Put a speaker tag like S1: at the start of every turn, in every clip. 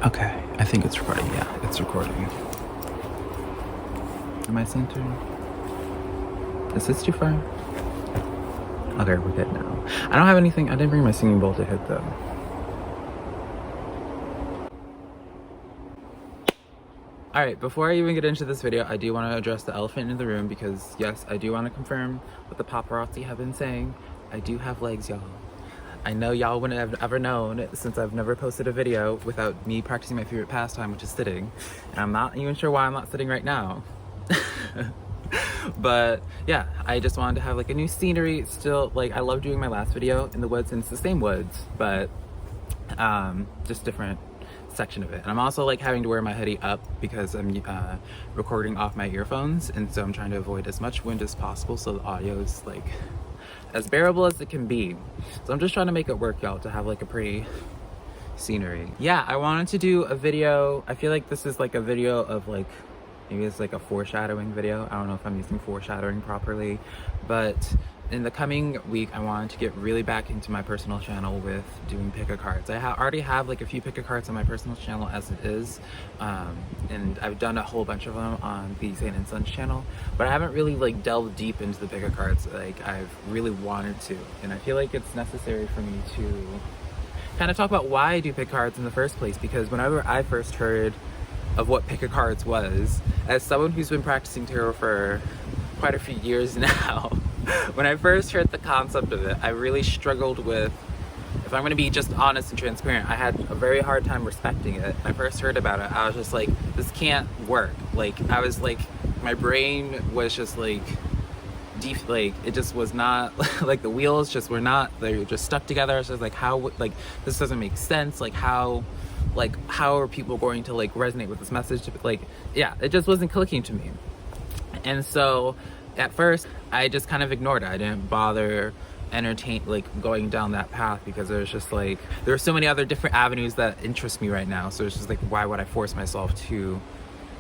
S1: Okay, I think it's recording. Yeah, it's recording. Am I centered? Is this too far? Okay, we're good now. I don't have anything. I didn't bring my singing bowl to hit though. Alright, before I even get into this video, I do want to address the elephant in the room because yes, I do want to confirm what the paparazzi have been saying. I do have legs, y'all. I know y'all wouldn't have ever known since I've never posted a video without me practicing my favorite pastime, which is sitting. And I'm not even sure why I'm not sitting right now. But yeah, I just wanted to have like a new scenery. Still, like, I love doing my last video in the woods, and it's the same woods, but just different section of it. And I'm also like having to wear my hoodie up because I'm recording off my earphones, and so I'm trying to avoid as much wind as possible so the audio is like as bearable as it can be. So I'm just trying to make it work, y'all, to have like a pretty scenery. Yeah, I wanted to do a video. I feel like this is like a video of like, maybe it's like a foreshadowing video. I don't know if I'm using foreshadowing properly, but in the coming week, I wanted to get really back into my personal channel with doing pick-a cards. I already have like a few pick-a cards on my personal channel as it is, and I've done a whole bunch of them on the Zane and Sons channel, but I haven't really like delved deep into the pick-a cards like I've really wanted to, and I feel like it's necessary for me to kind of talk about why I do pick cards in the first place, because whenever I first heard of what pick-a cards was, as someone who's been practicing tarot for quite a few years now, when I first heard the concept of it, I really struggled with, if I'm going to be just honest and transparent, I had a very hard time respecting it. When I first heard about it, I was just like, this can't work. Like, I was like, my brain was just like, deep, like, it just was not, like, the wheels just were not, they were just stuck together. So I was like, how, like, this doesn't make sense. Like, how are people going to like resonate with this message? Like, yeah, it just wasn't clicking to me. And so at first I just kind of ignored it. I didn't bother going down that path because it was just like, there are so many other different avenues that interest me right now. So it's just like, why would I force myself to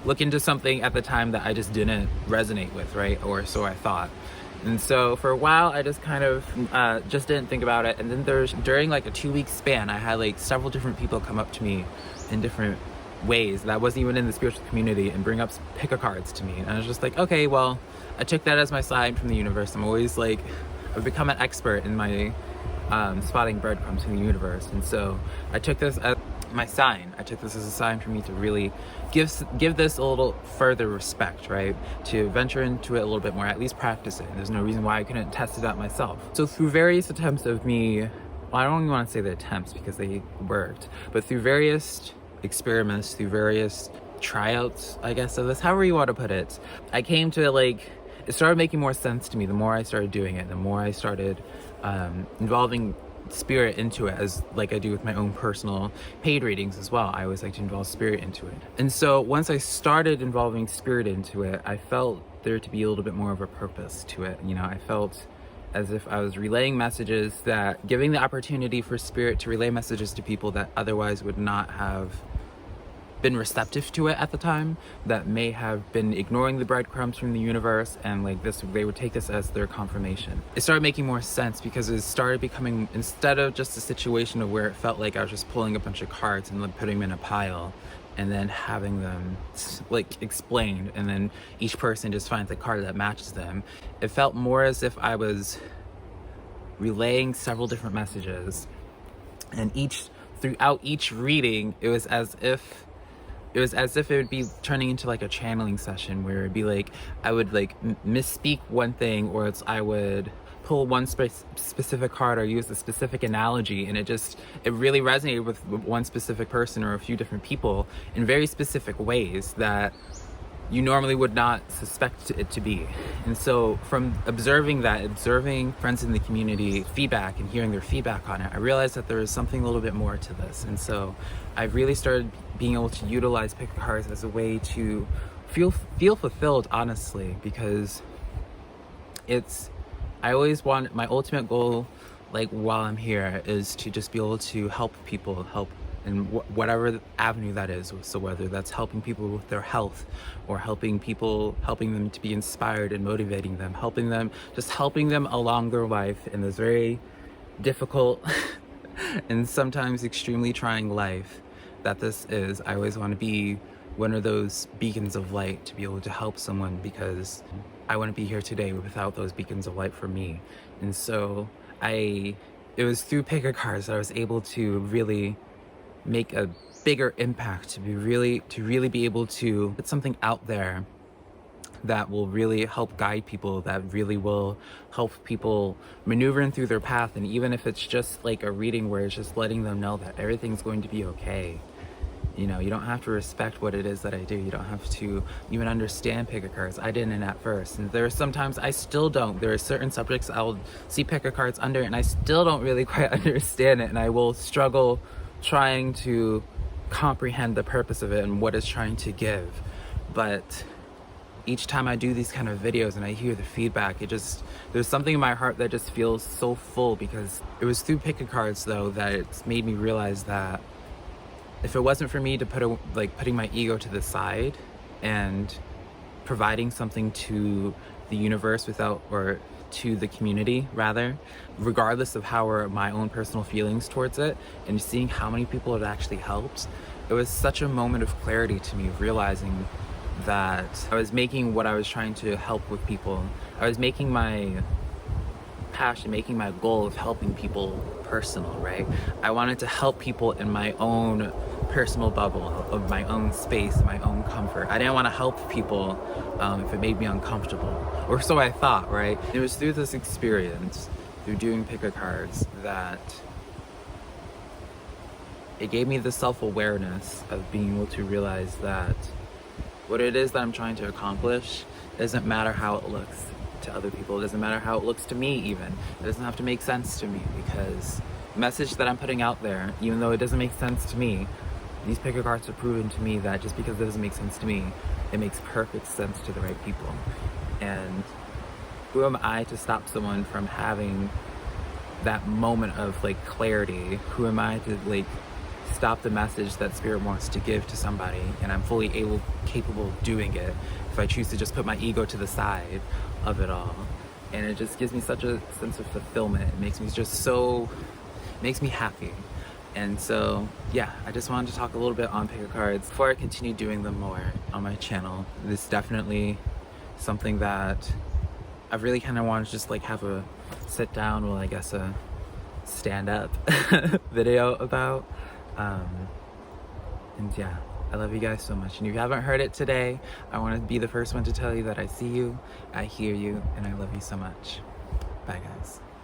S1: look into something at the time that I just didn't resonate with, right? Or so I thought. And so for a while, I just kind of just didn't think about it. And then during like a 2-week span, I had like several different people come up to me in different ways that wasn't even in the spiritual community and bring up pick-a cards to me. And I was just like, okay, well, I took that as my sign from the universe. I'm always like, I've become an expert in my spotting breadcrumbs in the universe. And so I took this as my sign. I took this as a sign for me to really give this a little further respect, right? To venture into it a little bit more, at least practice it. There's no reason why I couldn't test it out myself. So through various attempts of me, well, I don't even want to say the attempts because they worked, but through various experiments, through various tryouts, I guess, of this, however you want to put it, I came to like, it started making more sense to me the more I started doing it, the more I started involving spirit into it, as like I do with my own personal paid readings as well. I always like to involve spirit into it. And so once I started involving spirit into it, I felt there to be a little bit more of a purpose to it. You know, I felt as if I was relaying messages, that giving the opportunity for spirit to relay messages to people that otherwise would not have been receptive to it at the time, that may have been ignoring the breadcrumbs from the universe, and like this, they would take this as their confirmation. It started making more sense because it started becoming, instead of just a situation of where it felt like I was just pulling a bunch of cards and like putting them in a pile and then having them like explained, and then each person just finds a card that matches them. It felt more as if I was relaying several different messages, and throughout each reading, it was as if it would be turning into like a channeling session where it'd be like, I would like misspeak one thing, or else I would pull one specific card or use a specific analogy, and it really resonated with one specific person or a few different people in very specific ways that you normally would not suspect it to be. And so from observing friends in the community feedback and hearing their feedback on it, I realized that there is something a little bit more to this. And so I've really started being able to utilize pick cards as a way to feel fulfilled, honestly, because I always want, my ultimate goal, like while I'm here, is to just be able to help people, in whatever avenue that is. So whether that's helping people with their health, or helping them to be inspired and motivating them, helping them along their life in this very difficult and sometimes extremely trying life, that this is. I always want to be one of those beacons of light to be able to help someone, because I wouldn't be here today without those beacons of light for me. And so it was through pick a cards that I was able to really make a bigger impact, to really be able to put something out there that will really help guide people, that really will help people maneuvering through their path. And even if it's just like a reading where it's just letting them know that everything's going to be okay. You know, you don't have to respect what it is that I do. You don't have to even understand pick a cards. I didn't at first. And there are sometimes I still don't. There are certain subjects I will see pick a cards under and I still don't really quite understand it. And I will struggle trying to comprehend the purpose of it and what it's trying to give. But each time I do these kind of videos and I hear the feedback, there's something in my heart that just feels so full, because it was through pick a cards though that it's made me realize that if it wasn't for me to putting my ego to the side and providing something to the universe or to the community rather, regardless of how or my own personal feelings towards it, and seeing how many people it actually helped, it was such a moment of clarity to me, realizing that I was making what I was trying to help with people. I was making my passion, making my goal of helping people personal, right? I wanted to help people in my own personal bubble, of my own space, my own comfort. I didn't want to help people if it made me uncomfortable, or so I thought, right? It was through this experience, through doing pick a cards, that it gave me the self-awareness of being able to realize that what it is that I'm trying to accomplish, it doesn't matter how it looks to other people. It doesn't matter how it looks to me even. It doesn't have to make sense to me, because the message that I'm putting out there, even though it doesn't make sense to me, these pick a cards have proven to me that just because it doesn't make sense to me, it makes perfect sense to the right people. And who am I to stop someone from having that moment of clarity? Who am I to stop the message that Spirit wants to give to somebody, and I'm fully capable of doing it if I choose to just put my ego to the side of it all. And it just gives me such a sense of fulfillment. It makes me happy. And so yeah, I just wanted to talk a little bit on pick a cards before I continue doing them more on my channel. This is definitely something that I really kind of want to just have a sit down, well, I guess a stand up video about. And yeah, I love you guys so much. And if you haven't heard it today, I want to be the first one to tell you that I see you, I hear you, and I love you so much. Bye guys.